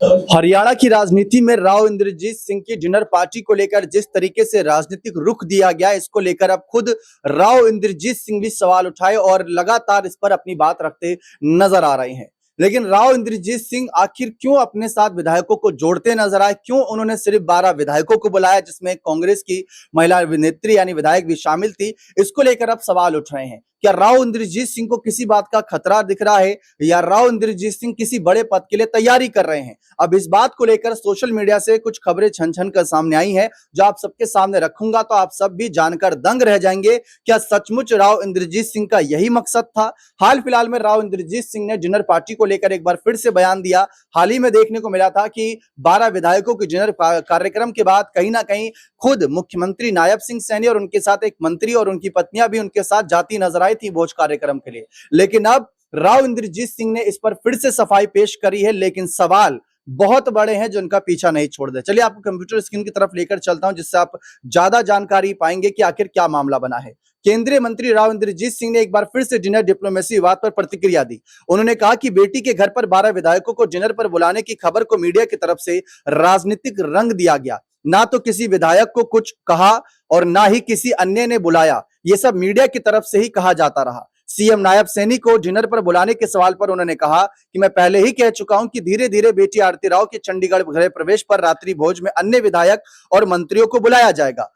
हरियाणा की राजनीति में राव इंद्रजीत सिंह की डिनर पार्टी को लेकर जिस तरीके से राजनीतिक रुख दिया गया, इसको लेकर अब खुद राव इंद्रजीत सिंह भी सवाल उठाए और लगातार इस पर अपनी बात रखते नजर आ रहे हैं। लेकिन राव इंद्रजीत सिंह आखिर क्यों अपने साथ विधायकों को जोड़ते नजर आए, क्यों उन्होंने सिर्फ 12 विधायकों को बुलाया, जिसमें कांग्रेस की महिला अभिनेत्री यानी विधायक भी शामिल थी, इसको लेकर अब सवाल उठ रहे हैं। क्या राव इंद्रजीत सिंह को किसी बात का खतरा दिख रहा है या राव इंद्रजीत सिंह किसी बड़े पद के लिए तैयारी कर रहे हैं? अब इस बात को लेकर सोशल मीडिया से कुछ खबरें छन छन कर सामने आई हैं, जो आप सबके सामने रखूंगा, तो आप सब भी जानकर दंग रह जाएंगे। क्या सचमुच राव इंद्रजीत सिंह का यही मकसद था? हाल फिलहाल में राव इंद्रजीत सिंह ने डिनर पार्टी को लेकर एक बार फिर से बयान दिया। हाल ही में देखने को मिला था कि 12 विधायकों के डिनर कार्यक्रम के बाद कहीं ना कहीं खुद मुख्यमंत्री नायब सिंह सैनी और उनके साथ एक मंत्री और उनकी पत्नियां भी उनके साथ जाती नजर आई थी भोज कार्यक्रम के लिए। लेकिन अब राव इंद्रजीत सिंह ने इस पर फिर से सफाई पेश करी है, लेकिन सवाल बहुत बड़े हैं जो उनका पीछा नहीं छोड़ दे। चलिए आपको कंप्यूटर स्क्रीन की तरफ लेकर चलता हूं, जिससे आप ज्यादा जानकारी पाएंगे कि आखिर क्या मामला बना है। केंद्रीय मंत्री राव इंद्रजीत सिंह ने एक बार फिर से डिनर डिप्लोमेसी विवाद पर प्रतिक्रिया दी। उन्होंने कहा कि बेटी के घर पर 12 विधायकों को डिनर पर बुलाने की खबर को मीडिया की तरफ से राजनीतिक रंग दिया गया। ना तो किसी विधायक को कुछ कहा और ना ही किसी अन्य ने बुलाया, ये सब मीडिया की तरफ से ही कहा जाता रहा। सीएम नायब सैनी को डिनर पर बुलाने के सवाल पर उन्होंने कहा कि मैं पहले ही कह चुका हूं कि धीरे धीरे बेटी आरती राव के चंडीगढ़ गृह प्रवेश पर रात्रि भोज में अन्य विधायक और मंत्रियों को बुलाया जाएगा।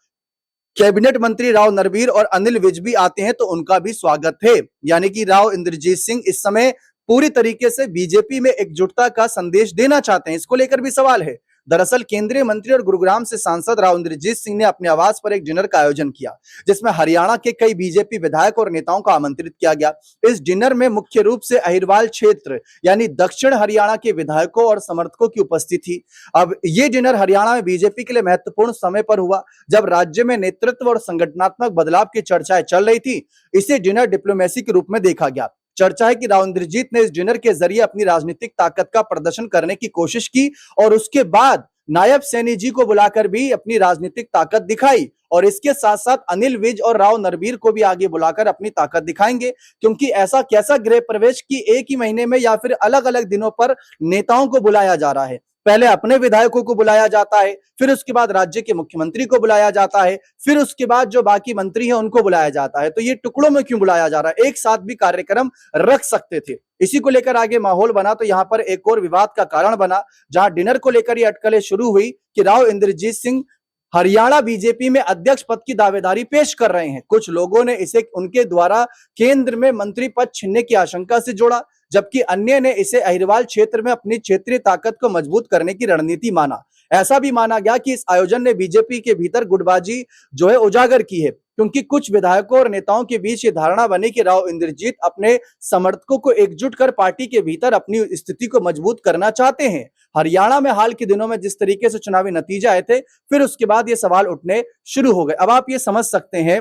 कैबिनेट मंत्री राव नरवीर और अनिल विज भी आते हैं तो उनका भी स्वागत है। यानी कि राव इंद्रजीत सिंह इस समय पूरी तरीके से बीजेपी में एकजुटता का संदेश देना चाहते हैं, इसको लेकर भी सवाल है। दरअसल केंद्रीय मंत्री और गुरुग्राम से सांसद राव इंद्रजीत सिंह ने अपने आवास पर एक डिनर का आयोजन किया, जिसमें हरियाणा के कई बीजेपी विधायक और नेताओं को आमंत्रित किया गया। इस डिनर में मुख्य रूप से अहिरवाल क्षेत्र यानी दक्षिण हरियाणा के विधायकों और समर्थकों की उपस्थिति थी। अब ये डिनर हरियाणा में बीजेपी के लिए महत्वपूर्ण समय पर हुआ, जब राज्य में नेतृत्व और संगठनात्मक बदलाव की चर्चाएं चल रही थी। इसे डिनर डिप्लोमेसी के रूप में देखा गया। चर्चा है कि राव इंद्रजीत ने इस डिनर के जरिए अपनी राजनीतिक ताकत का प्रदर्शन करने की कोशिश की और उसके बाद नायब सैनी जी को बुलाकर भी अपनी राजनीतिक ताकत दिखाई, और इसके साथ साथ अनिल विज और राव नरवीर को भी आगे बुलाकर अपनी ताकत दिखाएंगे। क्योंकि ऐसा कैसा गृह प्रवेश की एक ही महीने में या फिर अलग अलग दिनों पर नेताओं को बुलाया जा रहा है। पहले अपने विधायकों को बुलाया जाता है, फिर उसके बाद राज्य के मुख्यमंत्री को बुलाया जाता है, फिर उसके बाद जो बाकी मंत्री हैं उनको बुलाया जाता है। तो ये टुकड़ों में क्यों बुलाया जा रहा है? एक साथ भी कार्यक्रम रख सकते थे। इसी को लेकर आगे माहौल बना तो यहां पर एक और विवाद का कारण बना, जहां डिनर को लेकर ये अटकलें शुरू हुई कि राव इंद्रजीत सिंह हरियाणा बीजेपी में अध्यक्ष पद की दावेदारी पेश कर रहे हैं। कुछ लोगों ने इसे उनके द्वारा केंद्र में मंत्री पद छीनने की आशंका से जोड़ा, जबकि अन्य ने इसे अहिरवाल क्षेत्र में अपनी क्षेत्रीय ताकत को मजबूत करने की रणनीति माना। ऐसा भी माना गया कि इस आयोजन ने बीजेपी के भीतर गुटबाजी जो है उजागर की है, क्योंकि कुछ विधायकों और नेताओं के बीच ये धारणा बनी कि राव इंद्रजीत अपने समर्थकों को एकजुट कर पार्टी के भीतर अपनी स्थिति को मजबूत करना चाहते हैं। हरियाणा में हाल के दिनों में जिस तरीके से चुनावी नतीजे आए थे, फिर उसके बाद ये सवाल उठने शुरू हो गए। अब आप ये समझ सकते हैं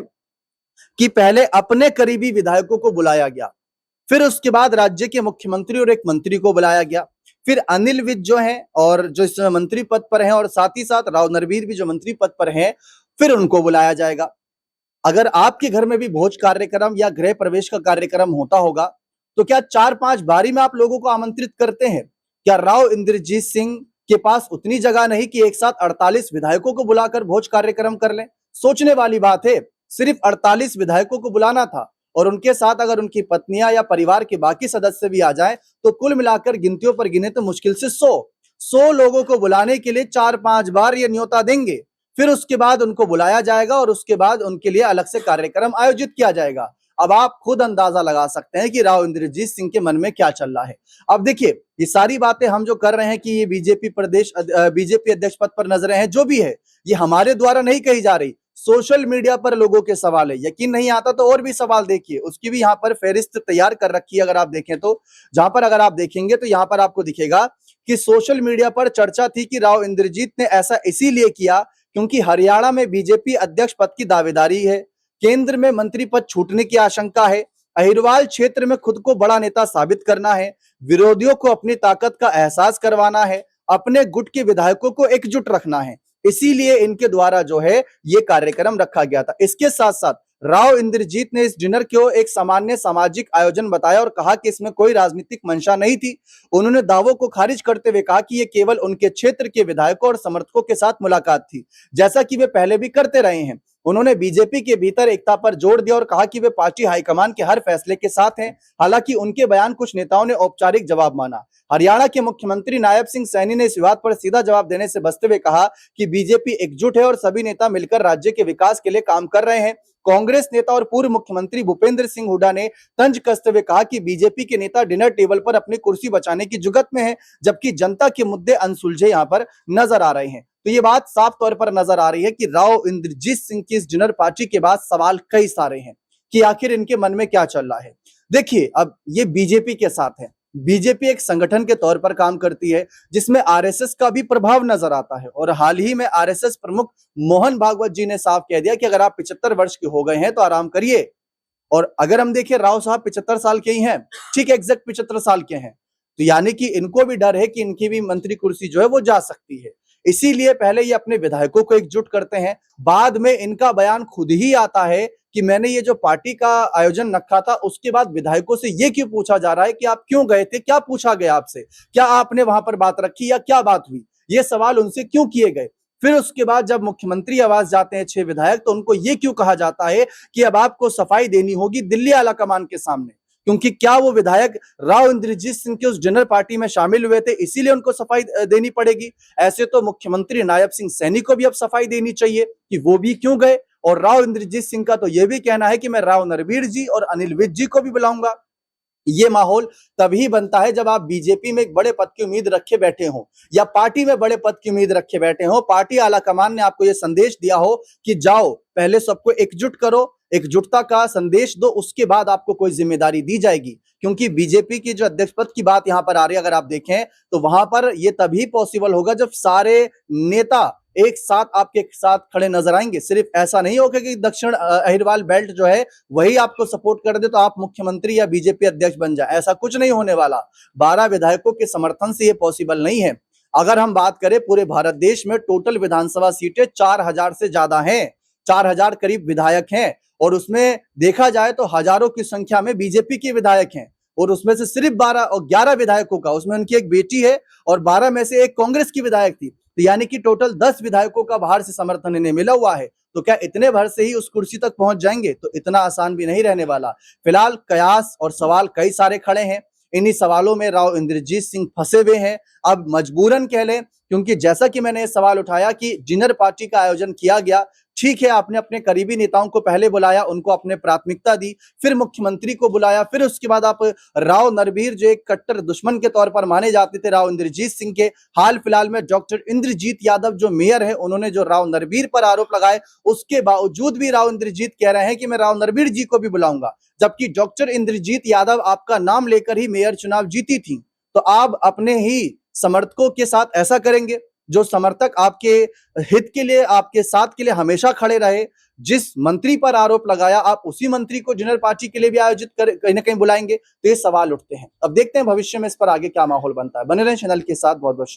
कि पहले अपने करीबी विधायकों को बुलाया गया, फिर उसके बाद राज्य के मुख्यमंत्री और एक मंत्री को बुलाया गया, फिर अनिल विज जो हैं और जो इस मंत्री पद पर हैं, और साथ ही साथ राव नरवीर भी जो मंत्री पद पर हैं, फिर उनको बुलाया जाएगा। अगर आपके घर में भी भोज कार्यक्रम या गृह प्रवेश का कार्यक्रम होता होगा, तो क्या 4-5 बारी में आप लोगों को आमंत्रित करते हैं? क्या राव इंद्रजीत सिंह के पास उतनी जगह नहीं कि एक साथ 48 विधायकों को बुलाकर भोज कार्यक्रम कर लें? सोचने वाली बात है। सिर्फ 48 विधायकों को बुलाना था, और उनके साथ अगर उनकी पत्नियां या परिवार के बाकी सदस्य भी आ जाएं, तो कुल मिलाकर गिनतियों पर गिने तो मुश्किल से 100 लोगों को बुलाने के लिए 4-5 बार ये न्योता देंगे। फिर उसके बाद उनको बुलाया जाएगा और उसके बाद उनके लिए अलग से कार्यक्रम आयोजित किया जाएगा। अब आप खुद अंदाजा लगा सकते हैं कि राव इंद्रजीत सिंह के मन में क्या चल रहा है। अब देखिए, ये सारी बातें हम जो कर रहे हैं कि ये बीजेपी अध्यक्ष पद पर नजरें हैं, जो भी है, ये हमारे द्वारा नहीं कही जा रही। सोशल मीडिया पर लोगों के सवाल है। यकीन नहीं आता तो और भी सवाल देखिए, उसकी भी यहाँ पर फहरिस्त तैयार कर रखी है। अगर आप देखें तो जहां पर अगर आप देखेंगे तो यहाँ पर आपको दिखेगा कि सोशल मीडिया पर चर्चा थी कि राव इंद्रजीत ने ऐसा इसीलिए किया क्योंकि हरियाणा में बीजेपी अध्यक्ष पद की दावेदारी है, केंद्र में मंत्री पद छूटने की आशंका है, अहिरवाल क्षेत्र में खुद को बड़ा नेता साबित करना है, विरोधियों को अपनी ताकत का एहसास करवाना है, अपने गुट के विधायकों को एकजुट रखना है। इसीलिए इनके द्वारा जो है ये कार्यक्रम रखा गया था। इसके साथ साथ राव इंद्रजीत ने इस डिनर को एक सामान्य सामाजिक आयोजन बताया और कहा कि इसमें कोई राजनीतिक मंशा नहीं थी। उन्होंने दावों को खारिज करते हुए कहा कि यह केवल उनके क्षेत्र के विधायकों और समर्थकों के साथ मुलाकात थी, जैसा कि वे पहले भी करते रहे हैं। उन्होंने बीजेपी के भीतर एकता पर जोर दिया और कहा कि वे पार्टी हाईकमान के हर फैसले के साथ हैं। हालांकि उनके बयान कुछ नेताओं ने औपचारिक जवाब माना। हरियाणा के मुख्यमंत्री नायब सिंह सैनी ने इस विवाद पर सीधा जवाब देने से बचते हुए कहा कि बीजेपी एकजुट है और सभी नेता मिलकर राज्य के विकास के लिए काम कर रहे हैं। कांग्रेस नेता और पूर्व मुख्यमंत्री भूपेंद्र सिंह हुड्डा ने तंज कसते हुए कहा कि बीजेपी के नेता डिनर टेबल पर अपनी कुर्सी बचाने की जुगत में हैं, जबकि जनता के मुद्दे अनसुलझे यहां पर नजर आ रहे हैं। तो ये बात साफ तौर पर नजर आ रही है कि राव इंद्रजीत सिंह की इस डिनर पार्टी के बाद सवाल कई सारे हैं कि आखिर इनके मन में क्या चल रहा है। देखिए, अब ये बीजेपी के साथ है। बीजेपी एक संगठन के तौर पर काम करती है जिसमें आरएसएस का भी प्रभाव नजर आता है और हाल ही में आरएसएस प्रमुख मोहन भागवत जी ने साफ कह दिया कि अगर आप 75 वर्ष के हो गए हैं तो आराम करिए। और अगर हम देखें, राव साहब 75 साल के ही हैं, ठीक एग्जैक्ट 75 साल के हैं। तो यानी कि इनको भी डर है कि इनकी भी मंत्री कुर्सी जो है वो जा सकती है। इसीलिए पहले ये अपने विधायकों को एकजुट करते हैं, बाद में इनका बयान खुद ही आता है कि मैंने ये जो पार्टी का आयोजन रखा था उसके बाद विधायकों से ये क्यों पूछा जा रहा है कि आप क्यों गए थे, क्या पूछा गया आपसे, क्या आपने वहां पर बात रखी या क्या बात हुई, ये सवाल उनसे क्यों किए गए। फिर उसके बाद जब मुख्यमंत्री आवास जाते हैं 6 विधायक, तो उनको ये क्यों कहा जाता है कि अब आपको सफाई देनी होगी दिल्ली आला कमान के सामने, क्योंकि क्या वो विधायक राव इंद्रजीत सिंह के उस डिनर पार्टी में शामिल हुए थे इसीलिए उनको सफाई देनी पड़ेगी। ऐसे तो मुख्यमंत्री नायब सिंह सैनी को भी अब सफाई देनी चाहिए कि वो भी क्यों गए। और राव इंद्रजीत सिंह का तो यह भी कहना है कि मैं राव नरवीर जी और अनिल विज जी को भी बुलाऊंगा। ये माहौल तभी बनता है जब आप बीजेपी में एक बड़े पद की उम्मीद रखे बैठे हो या पार्टी में बड़े पद की उम्मीद रखे बैठे हो, पार्टी आला कमान ने आपको यह संदेश दिया हो कि जाओ पहले सबको एकजुट करो, एकजुटता का संदेश दो, उसके बाद आपको कोई जिम्मेदारी दी जाएगी। क्योंकि बीजेपी की जो अध्यक्ष पद की बात यहां पर आ रही है, अगर आप देखें तो वहां पर यह तभी पॉसिबल होगा जब सारे नेता एक साथ आपके साथ खड़े नजर आएंगे। सिर्फ ऐसा नहीं होगा कि दक्षिण अहिरवाल बेल्ट जो है वही आपको सपोर्ट कर दे तो आप मुख्यमंत्री या बीजेपी अध्यक्ष बन जाए, ऐसा कुछ नहीं होने वाला। 12 विधायकों के समर्थन से यह पॉसिबल नहीं है। अगर हम बात करें पूरे भारत देश में टोटल विधानसभा सीटें 4000 से ज्यादा हैं, 4000 करीब विधायक हैं और उसमें देखा जाए तो हजारों की संख्या में बीजेपी के विधायक हैं और उसमें से सिर्फ 12 और 11 विधायकों का, उसमें उनकी एक बेटी है और 12 में से एक कांग्रेस की विधायक थी। तो यानी कि टोटल 10 विधायकों का बाहर से समर्थन इन्हें मिला हुआ है। तो क्या इतने भर से ही उस कुर्सी तक पहुंच जाएंगे? तो इतना आसान भी नहीं रहने वाला। फिलहाल कयास और सवाल कई सारे खड़े हैं। इन्हीं सवालों में राव इंद्रजीत सिंह फंसे हुए हैं, अब मजबूरन कह लें, क्योंकि जैसा कि मैंने ये सवाल उठाया कि डिनर पार्टी का आयोजन किया गया, ठीक है, आपने अपने करीबी नेताओं को पहले बुलाया, उनको अपने प्राथमिकता दी, फिर मुख्यमंत्री को बुलाया, फिर उसके बाद आप राव नरवीर जो एक कट्टर दुश्मन के तौर पर माने जाते थे राव इंद्रजीत सिंह के, हाल फिलहाल में डॉक्टर इंद्रजीत यादव जो मेयर है उन्होंने जो राव नरवीर पर आरोप लगाए, उसके बावजूद भी राव इंद्रजीत कह रहे हैं कि मैं राव नरवीर जी को भी बुलाऊंगा, जबकि डॉक्टर इंद्रजीत यादव आपका नाम लेकर ही मेयर चुनाव जीती थी। तो आप अपने ही समर्थकों के साथ ऐसा करेंगे? जो समर्थक आपके हित के लिए, आपके साथ के लिए हमेशा खड़े रहे, जिस मंत्री पर आरोप लगाया आप उसी मंत्री को डिनर पार्टी के लिए भी आयोजित कर कहीं ना कहीं बुलाएंगे? तो ये सवाल उठते हैं। अब देखते हैं भविष्य में इस पर आगे क्या माहौल बनता है। बने रहें चैनल के साथ। बहुत बहुत